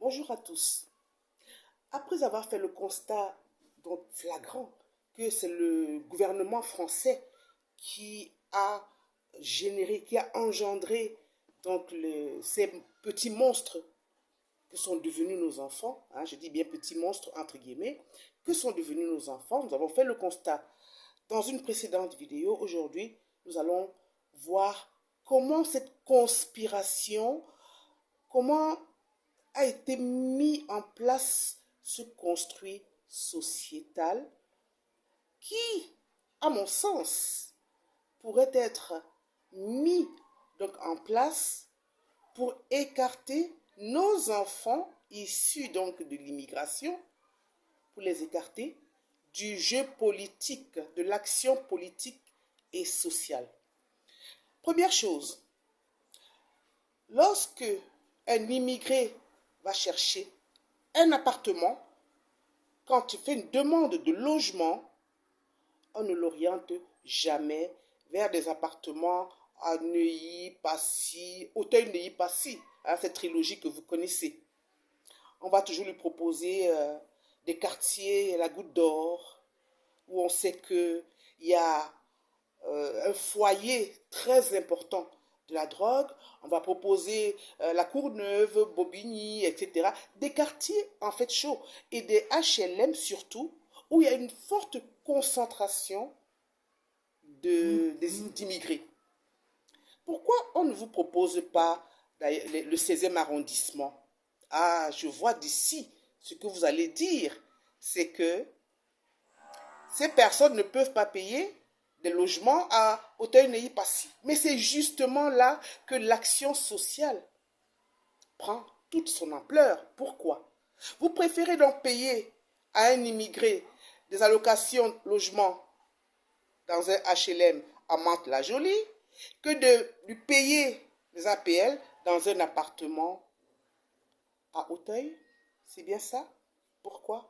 Bonjour à tous. Après avoir fait le constat donc flagrant que c'est le gouvernement français qui a généré, qui a engendré ces petits monstres que sont devenus nos enfants, je dis bien petits monstres entre guillemets, que sont devenus nos enfants, nous avons fait le constat dans une précédente vidéo. Aujourd'hui, nous allons voir comment cette conspiration, comment a été mis en place ce construit sociétal qui, à mon sens, pourrait être mis donc en place pour écarter nos enfants issus donc de l'immigration, pour les écarter du jeu politique, de l'action politique et sociale. Première chose, lorsque un immigré va chercher un appartement, quand il fait une demande de logement, on ne l'oriente jamais vers des appartements à Neuilly, Passy, Auteuil-Neuilly, Passy, cette trilogie que vous connaissez. On va toujours lui proposer des quartiers, la Goutte d'Or, où on sait qu'il y a un foyer très important de la drogue. On va proposer la Courneuve, Bobigny, etc. Des quartiers en fait chauds et des HLM surtout, où il y a une forte concentration d'immigrés. Pourquoi on ne vous propose pas le 16e arrondissement? Ah, je vois d'ici, ce que vous allez dire, c'est que ces personnes ne peuvent pas payer des logements à Auteuil-Neuilly-Passy. Mais c'est justement là que l'action sociale prend toute son ampleur. Pourquoi? Vous préférez donc payer à un immigré des allocations logement dans un HLM à Mantes-la-Jolie que de lui payer des APL dans un appartement à Auteuil. C'est bien ça? Pourquoi?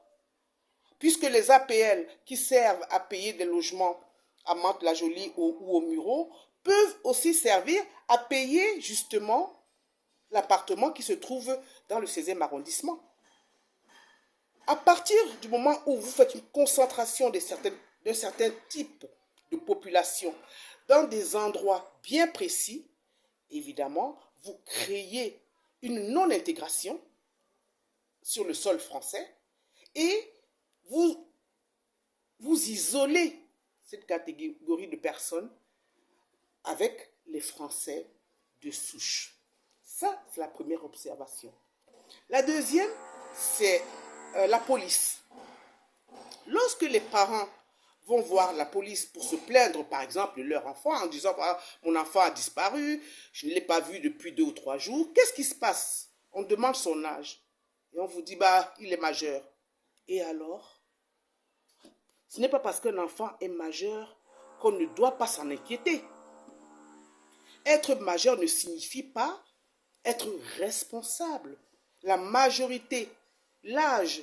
Puisque les APL qui servent à payer des logements à Mantes-la-Jolie ou au Mureau peuvent aussi servir à payer justement l'appartement qui se trouve dans le 16e arrondissement. À partir du moment où vous faites une concentration d'un certain type de population dans des endroits bien précis, évidemment, vous créez une non-intégration sur le sol français et vous isolez cette catégorie de personnes avec les Français de souche. Ça, c'est la première observation. La deuxième, c'est la police. Lorsque les parents vont voir la police pour se plaindre, par exemple, de leur enfant, en disant ah, mon enfant a disparu, je ne l'ai pas vu depuis 2 ou 3 jours, qu'est-ce qui se passe? On demande son âge. Et on vous dit, il est majeur. Et alors? Ce n'est pas parce qu'un enfant est majeur qu'on ne doit pas s'en inquiéter. Être majeur ne signifie pas être responsable. La majorité, l'âge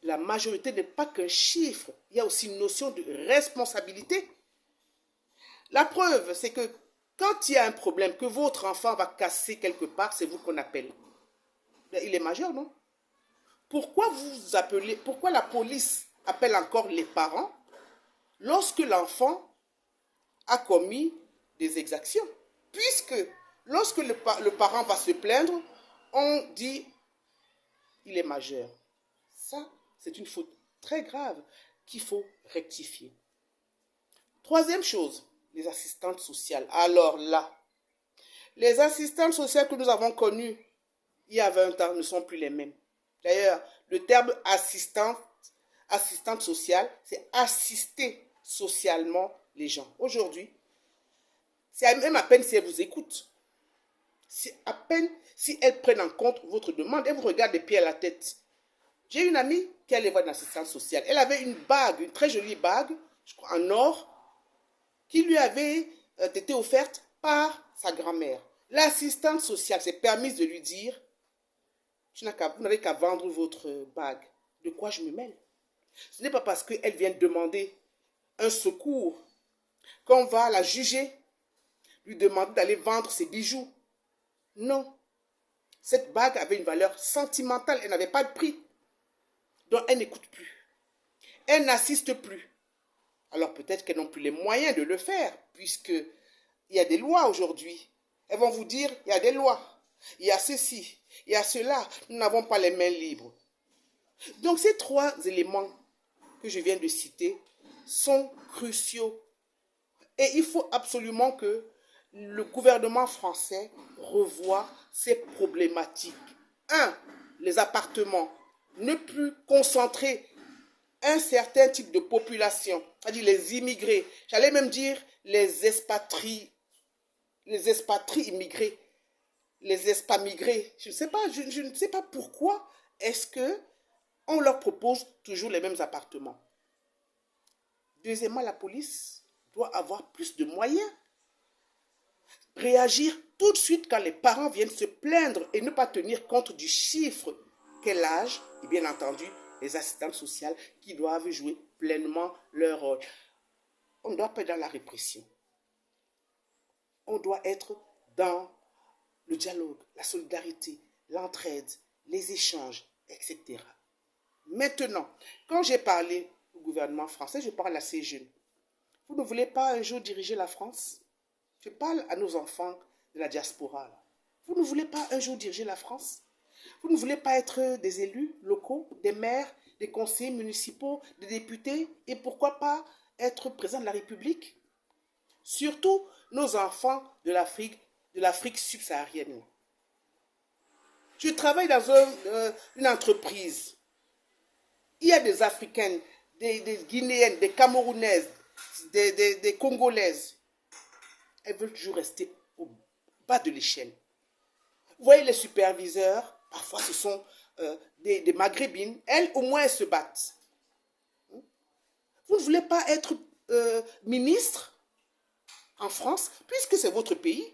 de la majorité n'est pas qu'un chiffre. Il y a aussi une notion de responsabilité. La preuve, c'est que quand il y a un problème, que votre enfant va casser quelque part, c'est vous qu'on appelle. Il est majeur, non? Pourquoi la police appelle encore les parents lorsque l'enfant a commis des exactions? Puisque lorsque le parent va se plaindre, on dit il est majeur. Ça, c'est une faute très grave qu'il faut rectifier. Troisième chose, les assistantes sociales. Alors là, les assistantes sociales que nous avons connues il y a 20 ans ne sont plus les mêmes. D'ailleurs, le terme assistante sociale, c'est assister socialement les gens. Aujourd'hui, c'est même à peine si elles vous écoutent. C'est à peine si elles prennent en compte votre demande. Elles vous regardent des pieds à la tête. J'ai une amie qui allait voir une assistante sociale. Elle avait une bague, une très jolie bague, je crois en or, qui lui avait été offerte par sa grand-mère. L'assistante sociale s'est permise de lui dire vous n'avez qu'à vendre votre bague. De quoi je me mêle? Ce n'est pas parce qu'elle vient demander un secours qu'on va la juger, lui demander d'aller vendre ses bijoux. Non. Cette bague avait une valeur sentimentale, elle n'avait pas de prix. Donc elle n'écoute plus. Elle n'assiste plus. Alors peut-être qu'elles n'ont plus les moyens de le faire, puisqu'il y a des lois aujourd'hui. Elles vont vous dire, il y a des lois, il y a ceci, il y a cela, nous n'avons pas les mains libres. Donc ces trois éléments que je viens de citer sont cruciaux. Et il faut absolument que le gouvernement français revoie ces problématiques. Un, les appartements, ne plus concentrer un certain type de population, c'est-à-dire les immigrés, j'allais même dire les expatriés immigrés, les espamigrés. Je ne sais pas pourquoi est-ce que on leur propose toujours les mêmes appartements. Deuxièmement, la police doit avoir plus de moyens. Réagir tout de suite quand les parents viennent se plaindre et ne pas tenir compte du chiffre, quel âge, et bien entendu, les assistantes sociales qui doivent jouer pleinement leur rôle. On ne doit pas être dans la répression. On doit être dans le dialogue, la solidarité, l'entraide, les échanges, etc. Maintenant, quand j'ai parlé au gouvernement français, je parle à ces jeunes. Vous ne voulez pas un jour diriger la France? Je parle à nos enfants de la diaspora. Vous ne voulez pas un jour diriger la France? Vous ne voulez pas être des élus locaux, des maires, des conseillers municipaux, des députés et pourquoi pas être président de la République? Surtout nos enfants de l'Afrique subsaharienne. Je travaille dans une entreprise. Il y a des Africaines, des Guinéennes, des Camerounaises, des Congolaises. Elles veulent toujours rester au bas de l'échelle. Vous voyez les superviseurs, parfois ce sont des maghrébines. Elles, au moins, elles se battent. Vous ne voulez pas être ministre en France, puisque c'est votre pays.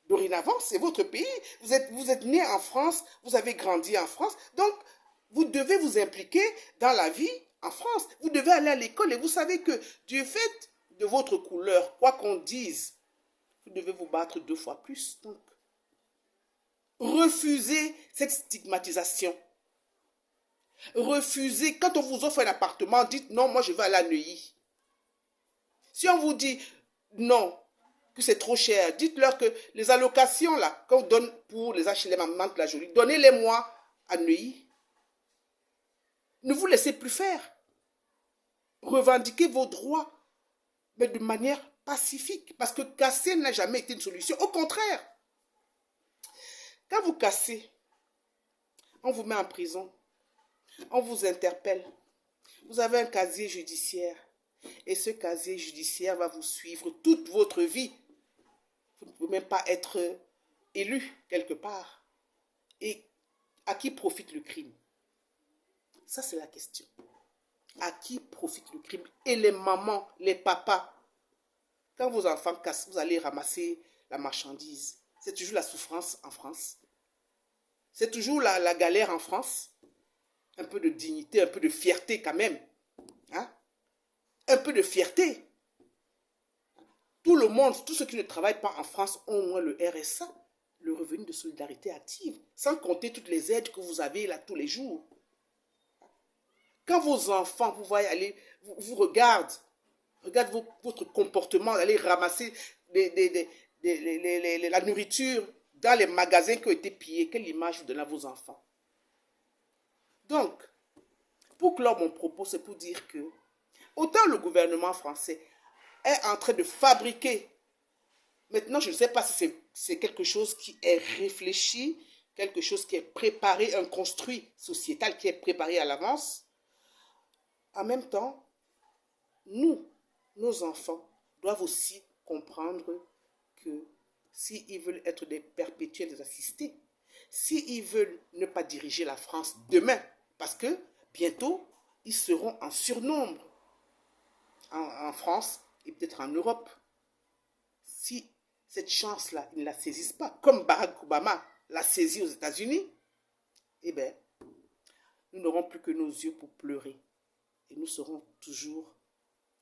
Dorénavant, c'est votre pays. Vous êtes né en France, vous avez grandi en France. Donc, vous devez vous impliquer dans la vie en France. Vous devez aller à l'école et vous savez que du fait de votre couleur, quoi qu'on dise, vous devez vous battre 2 fois plus. Donc, refusez cette stigmatisation. Refusez, quand on vous offre un appartement, dites non, moi je vais aller à Neuilly. Si on vous dit non, que c'est trop cher, dites-leur que les allocations là, qu'on donne pour les HLM à Mantes-la-Jolie, donnez-les-moi à Neuilly. Ne vous laissez plus faire. Revendiquez vos droits, mais de manière pacifique, parce que casser n'a jamais été une solution. Au contraire, quand vous cassez, on vous met en prison, on vous interpelle, vous avez un casier judiciaire, et ce casier judiciaire va vous suivre toute votre vie. Vous ne pouvez même pas être élu quelque part. Et à qui profite le crime? Ça, c'est la question. À qui profite le crime? Et les mamans, les papas, quand vos enfants cassent, vous allez ramasser la marchandise. C'est toujours la souffrance en France. C'est toujours la galère en France. Un peu de dignité, un peu de fierté quand même. Hein? Un peu de fierté. Tout le monde, tous ceux qui ne travaillent pas en France ont au moins le RSA, le revenu de solidarité active, sans compter toutes les aides que vous avez là tous les jours. Quand vos enfants, vous voyez aller, vous regardent votre comportement, d'aller ramasser la nourriture dans les magasins qui ont été pillés, quelle image vous donnez à vos enfants? Donc, pour clore mon propos, c'est pour dire que autant le gouvernement français est en train de fabriquer, maintenant je ne sais pas si c'est quelque chose qui est réfléchi, quelque chose qui est préparé, un construit sociétal qui est préparé à l'avance. En même temps, nos enfants, doivent aussi comprendre que s'ils veulent être des perpétuels assistés, s'ils veulent ne pas diriger la France demain, parce que bientôt, ils seront en surnombre en France et peut-être en Europe. Si cette chance-là, ils ne la saisissent pas, comme Barack Obama l'a saisi aux États-Unis, eh bien, nous n'aurons plus que nos yeux pour pleurer. Et nous serons toujours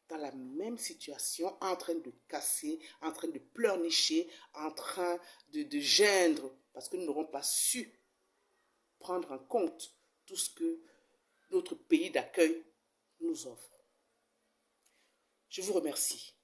dans la même situation, en train de casser, en train de pleurnicher, en train de geindre parce que nous n'aurons pas su prendre en compte tout ce que notre pays d'accueil nous offre. Je vous remercie.